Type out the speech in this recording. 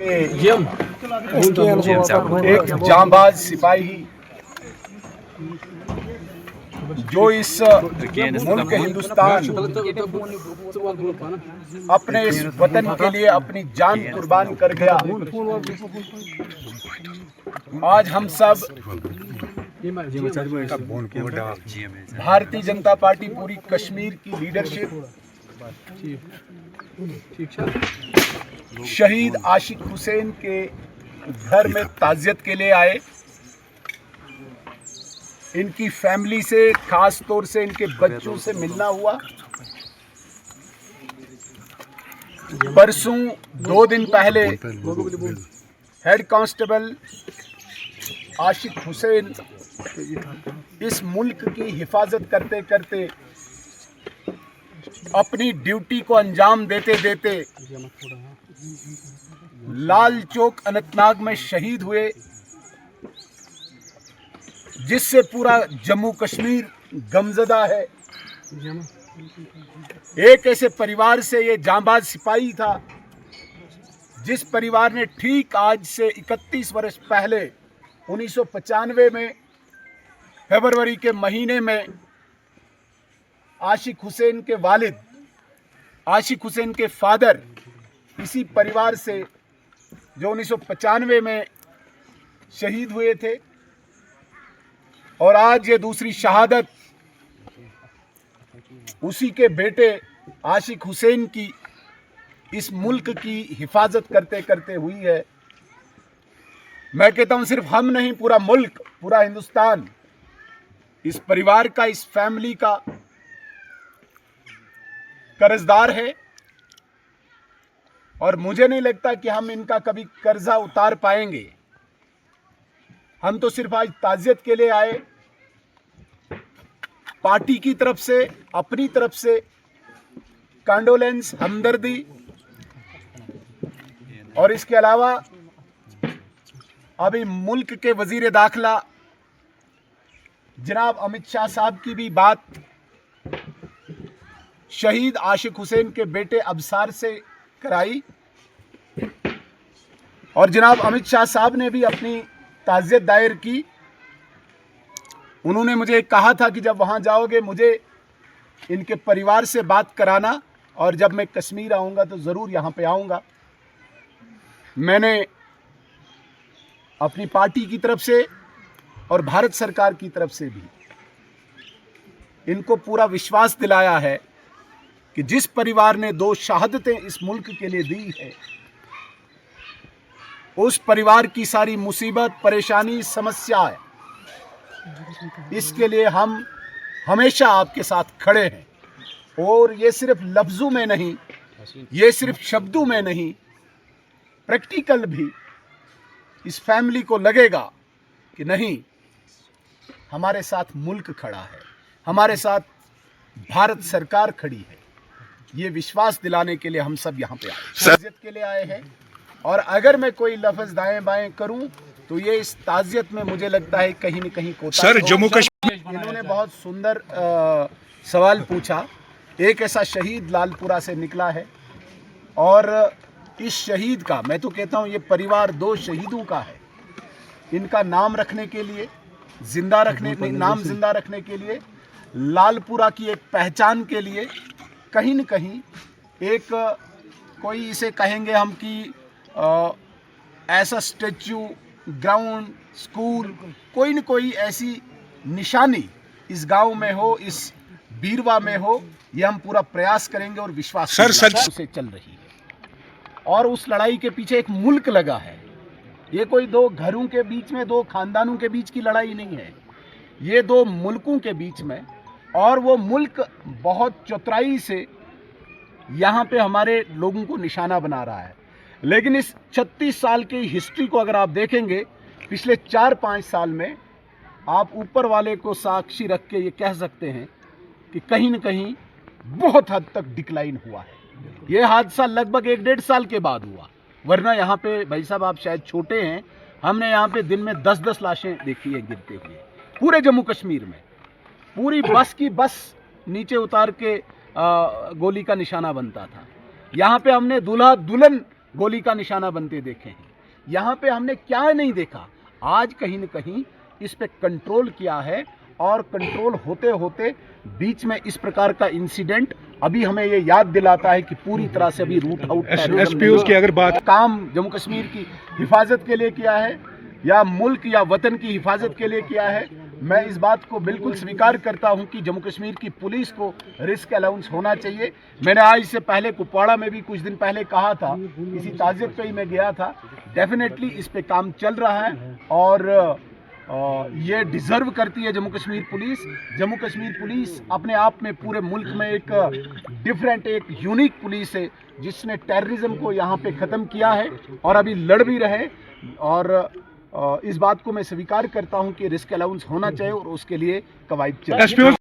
एक जांबाज सिपाही जो इस मुल्क हिंदुस्तान अपने इस वतन के लिए अपनी जान कुर्बान कर गया। आज हम सब भारतीय जनता पार्टी पूरी कश्मीर की लीडरशिप शहीद आशिक हुसैन के घर में ताज़ियत के लिए आए। इनकी फैमिली से, खास तौर से इनके बच्चों से मिलना हुआ। परसों 2 दिन पहले हेड कांस्टेबल आशिक हुसैन इस मुल्क की हिफाजत करते करते, अपनी ड्यूटी को अंजाम देते देते लाल चौक अनंतनाग में शहीद हुए, जिससे पूरा जम्मू कश्मीर गमज़दा है। एक ऐसे परिवार से ये जांबाज सिपाही था जिस परिवार ने ठीक आज से 31 वर्ष पहले 1995 में फरवरी के महीने में आशिक हुसैन के वालिद, आशिक हुसैन के फादर इसी परिवार से जो 1995 में शहीद हुए थे, और आज ये दूसरी शहादत उसी के बेटे आशिक हुसैन की इस मुल्क की हिफाजत करते करते हुई है। मैं कहता हूं सिर्फ हम नहीं, पूरा मुल्क, पूरा हिंदुस्तान इस परिवार का, इस फैमिली का कर्जदार है। और मुझे नहीं लगता कि हम इनका कभी कर्जा उतार पाएंगे। हम तो सिर्फ आज ताज़ियत के लिए आए। पार्टी की तरफ से, अपनी तरफ से कंडोलेंस, हमदर्दी, और इसके अलावा अभी मुल्क के वजीर दाखिला जनाब अमित शाह साहब की भी बात शहीद आशिक हुसैन के बेटे अबसार से कराई, और जनाब अमित शाह साहब ने भी अपनी ताज़ियत दायर की। उन्होंने मुझे कहा था कि जब वहाँ जाओगे मुझे इनके परिवार से बात कराना, और जब मैं कश्मीर आऊँगा तो ज़रूर यहाँ पे आऊँगा। मैंने अपनी पार्टी की तरफ से और भारत सरकार की तरफ से भी इनको पूरा विश्वास दिलाया है कि जिस परिवार ने 2 शहादतें इस मुल्क के लिए दी है, उस परिवार की सारी मुसीबत, परेशानी, समस्याएं, इसके लिए हम हमेशा आपके साथ खड़े हैं। और ये सिर्फ लफ्ज़ों में नहीं, ये सिर्फ शब्दों में नहीं, प्रैक्टिकल भी इस फैमिली को लगेगा कि नहीं, हमारे साथ मुल्क खड़ा है, हमारे साथ भारत सरकार खड़ी है। ये विश्वास दिलाने के लिए हम सब यहाँ पे आए, ताज़ियत के लिए आए हैं। और अगर मैं कोई लफ्ज़ दाएं बाएं करूं तो ये इस ताज़ियत में मुझे लगता है कहीं न कहीं कोताही। सर, जम्मू कश्मीर, इन्होंने बहुत सुंदर सवाल पूछा। एक ऐसा शहीद लालपुरा से निकला है, और इस शहीद का, मैं तो कहता हूँ ये परिवार 2 शहीदों का है। इनका नाम रखने के लिए, जिंदा रखने, नाम जिंदा रखने के लिए, लालपुरा की एक पहचान के लिए कहीं न कहीं एक, कोई इसे कहेंगे हम कि ऐसा स्टैच्यू, ग्राउंड, स्कूल, कोई न कोई ऐसी निशानी इस गांव में हो, इस बीरवा में हो, ये हम पूरा प्रयास करेंगे। और विश्वास से चल रही है, और उस लड़ाई के पीछे एक मुल्क लगा है। ये कोई 2 घरों के बीच में, 2 खानदानों के बीच की लड़ाई नहीं है, ये 2 मुल्कों के बीच में। और वो मुल्क बहुत चतुराई से यहाँ पे हमारे लोगों को निशाना बना रहा है। लेकिन इस 36 साल की हिस्ट्री को अगर आप देखेंगे, पिछले 4-5 साल में आप ऊपर वाले को साक्षी रख के ये कह सकते हैं कि कहीं न कहीं बहुत हद तक डिक्लाइन हुआ है। ये हादसा लगभग 1-1.5 साल के बाद हुआ, वरना यहाँ पे भाई साहब आप शायद छोटे हैं, हमने यहाँ पे दिन में 10-10 लाशें देखी है गिरते हुए पूरे जम्मू कश्मीर में। पूरी बस की बस नीचे उतार के गोली का निशाना बनता था। यहाँ पे हमने दूल्हा दुल्हन गोली का निशाना बनते देखे हैं। यहाँ पे हमने क्या नहीं देखा, आज कहीं न कहीं इस पे कंट्रोल किया है और कंट्रोल होते होते बीच में इस प्रकार का इंसिडेंट अभी हमें ये याद दिलाता है कि पूरी तरह से अभी रूट आउट एसपीओ की अगर बात काम जम्मू कश्मीर की हिफाजत के लिए किया है या मुल्क या वतन की हिफाजत के लिए किया है। मैं इस बात को बिल्कुल स्वीकार करता हूं कि जम्मू कश्मीर की पुलिस को रिस्क अलाउंस होना चाहिए। मैंने आज से पहले कुपवाड़ा में भी कुछ दिन पहले कहा था, इसी ताज़ियत पे ही मैं गया था। डेफिनेटली इस पे काम चल रहा है और ये डिज़र्व करती है जम्मू कश्मीर पुलिस। जम्मू कश्मीर पुलिस अपने आप में पूरे मुल्क में एक डिफरेंट, एक यूनिक पुलिस है जिसने टेररिज्म को यहाँ पे ख़त्म किया है और अभी लड़ भी रहे। और इस बात को मैं स्वीकार करता हूँ कि रिस्क अलाउंस होना चाहिए और उसके लिए कवायद चल।